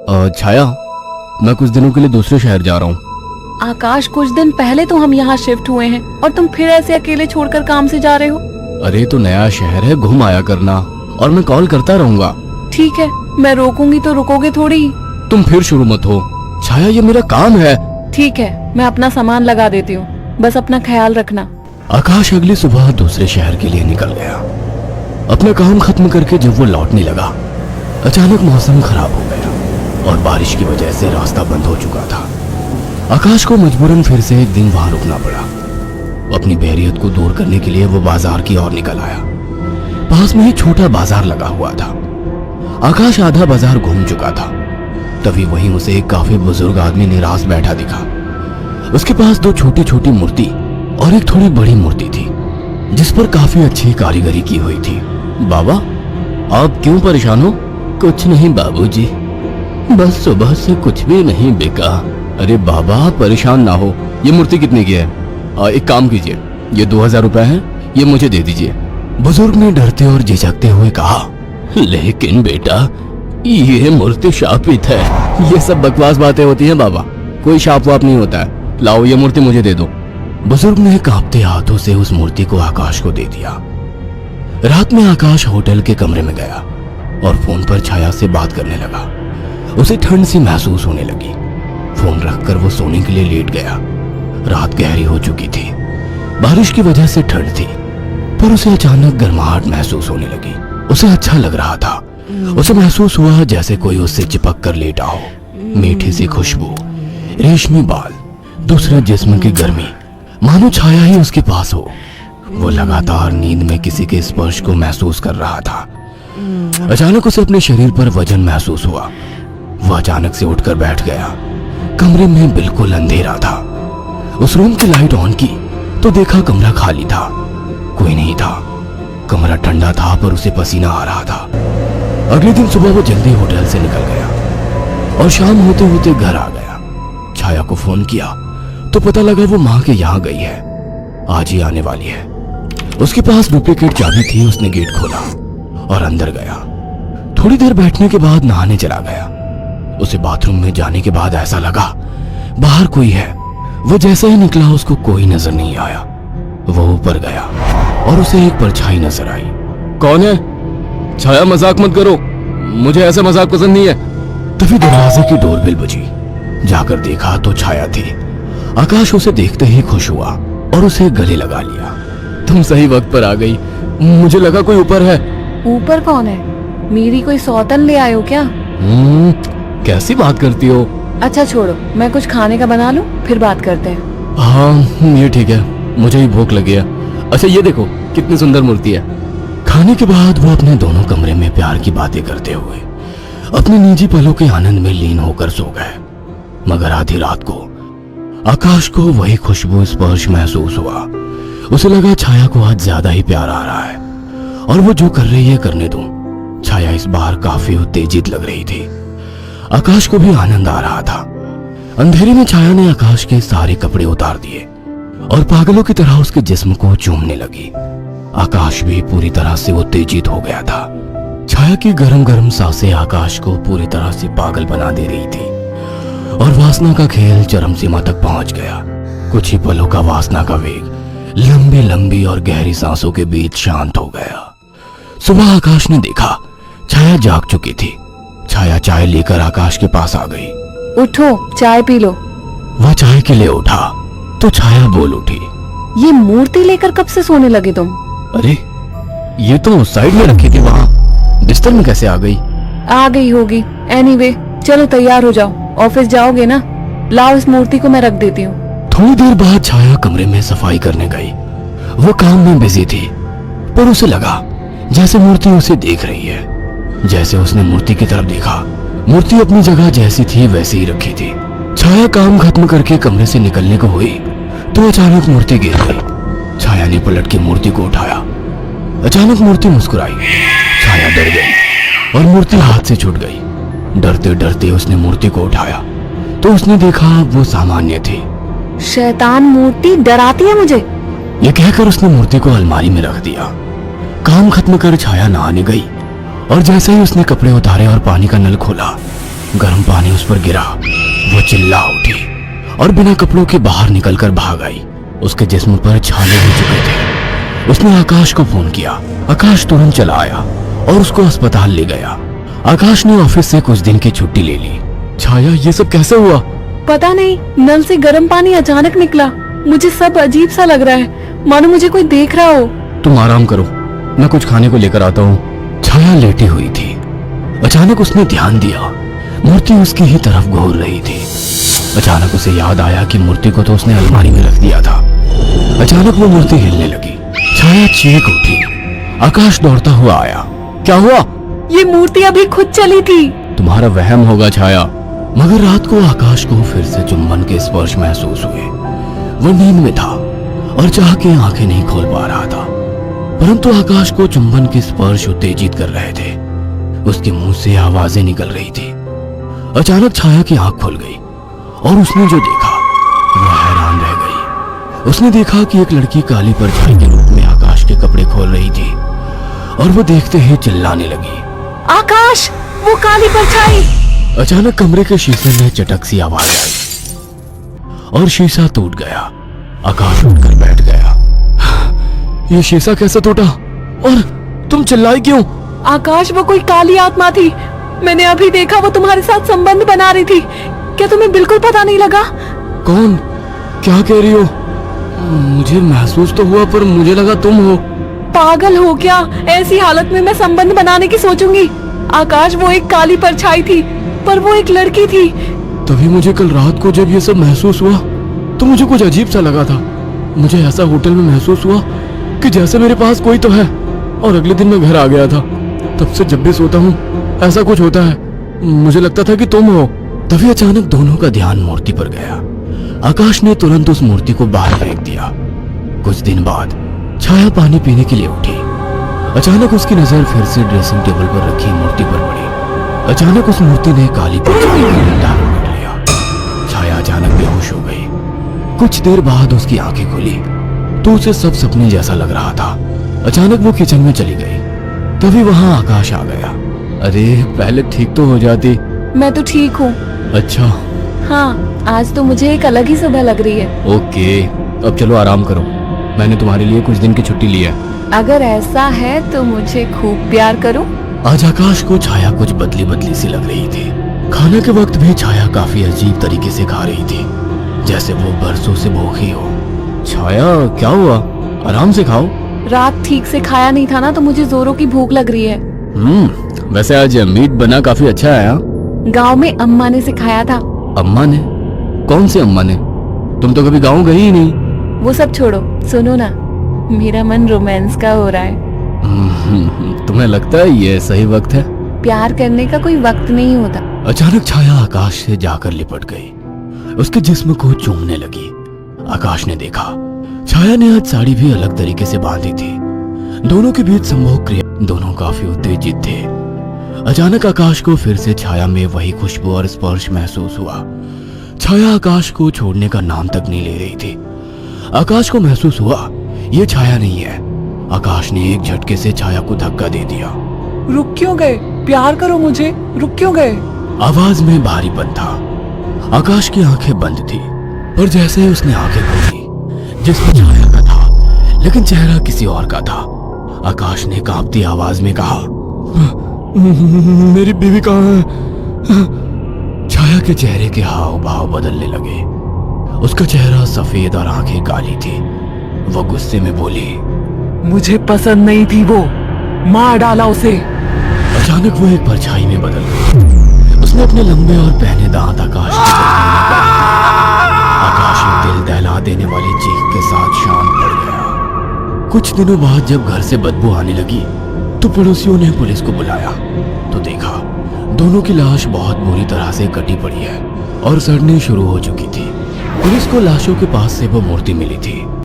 छाया, मैं कुछ दिनों के लिए दूसरे शहर जा रहा हूँ। आकाश, कुछ दिन पहले तो हम यहाँ शिफ्ट हुए हैं और तुम फिर ऐसे अकेले छोड़कर काम से जा रहे हो। अरे तो नया शहर है, घूम आया करना, और मैं कॉल करता रहूंगा। ठीक है, मैं रोकूंगी तो रुकोगे थोड़ी ही। तुम फिर शुरू मत हो छाया, ये मेरा काम है। ठीक है, मैं अपना सामान लगा देती हूँ, बस अपना ख्याल रखना। आकाश अगली सुबह दूसरे शहर के लिए निकल गया। अपना काम खत्म करके जब वो लौटने लगा, अचानक मौसम खराब हो गया और बारिश की वजह से रास्ता बंद हो चुका था। आकाश को मजबूरन फिर से एक दिन वहां रुकना पड़ा। अपनी बोरियत को दूर करने के लिए वो बाजार की ओर निकल आया। पास में ही छोटा बाजार लगा हुआ था। आकाश आधा बाजार घूम चुका था, तभी वहीं उसे एक काफी बुजुर्ग आदमी निराश बैठा दिखा। उसके पास दो छोटी छोटी मूर्ति और एक थोड़ी बड़ी मूर्ति थी, जिस पर काफी अच्छी कारीगरी की हुई थी। बाबा, आप क्यों परेशान हो? कुछ नहीं बाबूजी, बस सुबह से कुछ भी नहीं बिका। अरे बाबा, परेशान ना हो। ये मूर्ति कितने की है? एक काम कीजिए, ये 2000 रुपए है, ये मुझे दे दीजिए। बुजुर्ग ने डरते और झिझकते हुए कहा, लेकिन बेटा, ये मूर्ति शापित है। ये सब बकवास बातें होती हैं बाबा, कोई शाप वाप नहीं होता है। लाओ, ये मूर्ति मुझे दे दो। बुजुर्ग ने कांपते हाथों से उस मूर्ति को आकाश को दे दिया। रात में आकाश होटल के कमरे में गया और फोन पर छाया से बात करने लगा। उसे ठंड सी महसूस होने लगी। फोन रखकर वो सोने के लिए लेट गया। रात गहरी हो चुकी थी, बारिश की वजह से ठंड थी, पर उसे अचानक गर्माहट महसूस होने लगी। उसे अच्छा लग रहा था। उसे महसूस हुआ जैसे कोई उससे चिपक कर लेटा हो। मीठी सी खुशबू, रेशमी बाल, दूसरे जिस्म की गर्मी, मानो छाया ही उसके पास हो। वो लगातार नींद में किसी के स्पर्श को महसूस कर रहा था। अचानक उसे अपने शरीर पर वजन महसूस हुआ। वह अचानक से उठकर बैठ गया। कमरे में बिल्कुल अंधेरा था। उस रूम की लाइट ऑन की तो देखा कमरा खाली था, कोई नहीं था। कमरा ठंडा था पर उसे पसीना आ रहा था। अगले दिन सुबह वो जल्दी होटल से निकल गया और शाम होते होते घर आ गया। छाया को फोन किया तो पता लगा वो माँ के यहाँ गई है, आज ही आने वाली है। उसके पास डुप्लीकेट चाबी थी। उसने गेट खोला और अंदर गया। थोड़ी देर बैठने के बाद नहाने चला गया। उसे बाथरूम में जाने के बाद ऐसा लगा बाहर कोई है। वो जैसे ही निकला उसको कोई नजर नहीं आया। वो ऊपर गया और उसे एक परछाई नजर आई। कौन है? छाया, मजाक मत करो, मुझे ऐसा मजाक पसंद नहीं है। तभी दरवाजे की डोरबेल बजी। जाकर देखा तो छाया थी। आकाश उसे देखते ही खुश हुआ और उसे गले लगा लिया। तुम सही वक्त पर आ गई, मुझे लगा कोई ऊपर है। ऊपर कौन है? मेरी कोई सौतन ले आए हो क्या? कैसी बात करती हो? अच्छा छोड़ो, मैं कुछ खाने का बना लूं, फिर बात करते हैं। हाँ ये ठीक है, मुझे ही भूख लगी है। अच्छा ये देखो कितनी सुंदर मूर्ति है। खाने के बाद वो अपने दोनों कमरे में प्यार की बातें करते हुए अपने निजी पलों के आनंद में लीन होकर सो गए। मगर आधी रात को आकाश को वही खुशबू स्पर्श महसूस हुआ। उसे लगा छाया को आज ज्यादा ही प्यार आ रहा है और वो जो कर रही है करने दो। छाया इस बार काफी उत्तेजित लग रही थी। आकाश को भी आनंद आ रहा था। अंधेरे में छाया ने आकाश के सारे कपड़े उतार दिए और पागलों की तरह उसके जिस्म को चूमने लगी। आकाश भी पूरी तरह से उत्तेजित हो गया था। छाया की गरम गरम सांसें आकाश को पूरी तरह से पागल बना दे रही थी और वासना का खेल चरम सीमा तक पहुंच गया। कुछ ही पलों का वासना का वेग लंबी लंबी और गहरी सांसों के बीच शांत हो गया। सुबह आकाश ने देखा छाया जाग चुकी थी। छाया चाय लेकर आकाश के पास आ गई। उठो, चाय पी लो। वह चाय के लिए उठा तो छाया बोल उठी, ये मूर्ति लेकर कब से सोने लगे तुम? अरे ये तो साइड में रखी थी, वहां बिस्तर में कैसे आ गई? आ गई होगी। एनीवे, चलो तैयार हो जाओ, ऑफिस जाओगे ना? लाओ, इस मूर्ति को मैं रख देती हूँ। थोड़ी देर बाद छाया कमरे में सफाई करने गई। वो काम में बिजी थी, पर उसे लगा जैसे मूर्ति उसे देख रही है। जैसे उसने मूर्ति की तरफ देखा, मूर्ति अपनी जगह जैसी थी वैसे ही रखी थी। छाया काम खत्म करके कमरे से निकलने को हुई तो अचानक मूर्ति गिर गई। छाया ने पलट के मूर्ति को उठाया। अचानक मूर्ति मुस्कुराई। छाया डर गई और मूर्ति हाथ से छूट गई। डरते डरते उसने मूर्ति को उठाया तो उसने देखा वो सामान्य थी। शैतान मूर्ति, डराती है मुझे। ये कहकर उसने मूर्ति को अलमारी में रख दिया। काम खत्म कर छाया नहाने गई और जैसे ही उसने कपड़े उतारे और पानी का नल खोला गर्म पानी उस पर गिरा। वो चिल्ला उठी और बिना कपड़ों के बाहर निकलकर भाग आई। उसके जिस्म पर छाले हो चुके थे। उसने आकाश को फोन किया। आकाश तुरंत चला आया और उसको अस्पताल ले गया। आकाश ने ऑफिस से कुछ दिन की छुट्टी ले ली। छाया, ये सब कैसे हुआ? पता नहीं, नल से गर्म पानी अचानक निकला। मुझे सब अजीब सा लग रहा है, मानो मुझे कोई देख रहा हो। तुम आराम करो, मैं कुछ खाने को लेकर आता हूँ। छाया लेटी हुई थी। अचानक उसने ध्यान दिया, मूर्ति उसकी ही तरफ घूर रही थी। अचानक उसे याद आया कि मूर्ति को तो उसने अलमारी में रख दिया था। अचानक वो मूर्ति हिलने लगी। छाया चीख उठी। आकाश दौड़ता हुआ आया। क्या हुआ? ये मूर्ति अभी खुद चली थी। तुम्हारा वहम होगा छाया। मगर रात को आकाश को फिर से चुंबन के स्पर्श महसूस हुए। वो नींद में था और चाह के आंखें नहीं खोल पा रहा था, परंतु आकाश को चुंबन के स्पर्श उत्तेजित कर रहे थे। उसके मुंह से आवाजें निकल रही थी। अचानक छाया की आंख खुल गई और उसने जो देखा वो हैरान रह गई। उसने देखा कि एक लड़की काली परछाई के रूप में आकाश के कपड़े खोल रही थी और वो देखते ही चिल्लाने लगी, आकाश, वो काली परछाई! अचानक कमरे के शीशे में चटक सी आवाज आई और शीशा टूट गया। आकाश उठकर बैठ गया। ये शीशा कैसे टूटा? और तुम चिल्लाई क्यों? आकाश, वो कोई काली आत्मा थी। मैंने अभी देखा, वो तुम्हारे साथ संबंध बना रही थी। क्या तुम्हें बिल्कुल पता नहीं लगा? कौन? क्या कह रही हो? मुझे महसूस तो हुआ, पर मुझे लगा तुम हो। पागल हो क्या? ऐसी हालत में मैं संबंध बनाने की सोचूंगी? आकाश, वो एक काली परछाई थी, पर वो एक लड़की थी। तभी मुझे कल रात को जब ये सब महसूस हुआ तो मुझे कुछ अजीब सा लगा था। मुझे ऐसा होटल में महसूस हुआ कि जैसे मेरे पास कोई तो है। और अगले दिन मैं घर आ गया था। तब से जब भी सोता हूँ ऐसा कुछ होता है। मुझे लगता था कि तुम हो। तभी अचानक दोनों का ध्यान मूर्ति पर गया। आकाश ने तुरंत उस मूर्ति को बाहर फेंक दिया। कुछ दिन बाद छाया पानी पीने के लिए उठी। अचानक उसकी नजर फिर से ड्रेसिंग टेबल पर रखी मूर्ति पर पड़ी। अचानक उस मूर्ति ने काली परछाई का डंडा पकड़ लिया। छाया अचानक बेहोश हो गई। कुछ देर बाद उसकी आंखें खुली तो उसे सब सपने जैसा लग रहा था। अचानक वो किचन में चली गई। तभी वहां आकाश आ गया। अरे, पहले ठीक तो हो जाती। मैं तो ठीक हूँ। अच्छा। हाँ, आज तो मुझे एक अलग ही सुबह लग रही है। ओके, अब चलो आराम करो। मैंने तुम्हारे लिए कुछ दिन की छुट्टी ली है। अगर ऐसा है तो मुझे खूब प्यार करो। आज आकाश को छाया कुछ बदली बदली सी लग रही थी। खाने के वक्त भी छाया काफी अजीब तरीके से खा रही थी, जैसे वो बरसों से भूखी हो। छाया, क्या हुआ? आराम से खाओ। रात ठीक से खाया नहीं था ना, तो मुझे जोरों की भूख लग रही है। वैसे आज मीट बना काफी अच्छा है। गांव में अम्मा ने सिखाया था। अम्मा ने? कौन सी अम्मा ने? तुम तो कभी गांव गई ही नहीं। वो सब छोड़ो, सुनो ना, मेरा मन रोमांस का हो रहा है। तुम्हें लगता है ये सही वक्त है? प्यार करने का कोई वक्त नहीं होता। अचानक छाया आकाश से जाकर लिपट गई। उसके जिस्म को चूमने लगी। आकाश ने देखा छाया ने आज साड़ी भी अलग तरीके से बांधी थी। दोनों के बीच संभोग क्रिया, दोनों काफी उत्तेजित थे। अचानक आकाश को फिर से छाया में वही खुशबू और स्पर्श महसूस हुआ। छाया आकाश को छोड़ने का नाम तक नहीं ले रही थी। आकाश को महसूस हुआ ये छाया नहीं है। आकाश ने एक झटके से छाया को धक्का दे दिया। रुक क्यों गए? प्यार करो मुझे, रुक क्यों गए? आवाज में भारीपन था। आकाश की आंखें बंद थी, पर जैसे ही उसने आंखें खोली, जिसमें छाया का था लेकिन चेहरा किसी और का था। आकाश ने कांपती आवाज में कहा, मेरी बीवी कहाँ है? छाया के चेहरे के हाव भाव बदलने लगे। उसका चेहरा सफेद और आंखें काली थी। वो गुस्से में बोली, मुझे पसंद नहीं थी वो, मार डाला उसे। अचानक वो एक परछाई में बदल गई। उसने अपने लंबे और पहने दांत आकाश की गर्दन में गाड़ दिए। आकाश एक दिल दहला देने वाली चीख के साथ शांत पड़ गया। कुछ दिनों बाद जब घर से बदबू आने लगी तो पड़ोसियों ने पुलिस को बुलाया तो देखा दोनों की लाश बहुत बुरी तरह से कटी पड़ी है और सड़ने शुरू हो चुकी थी। पुलिस को लाशों के पास से वो मूर्ति मिली थी।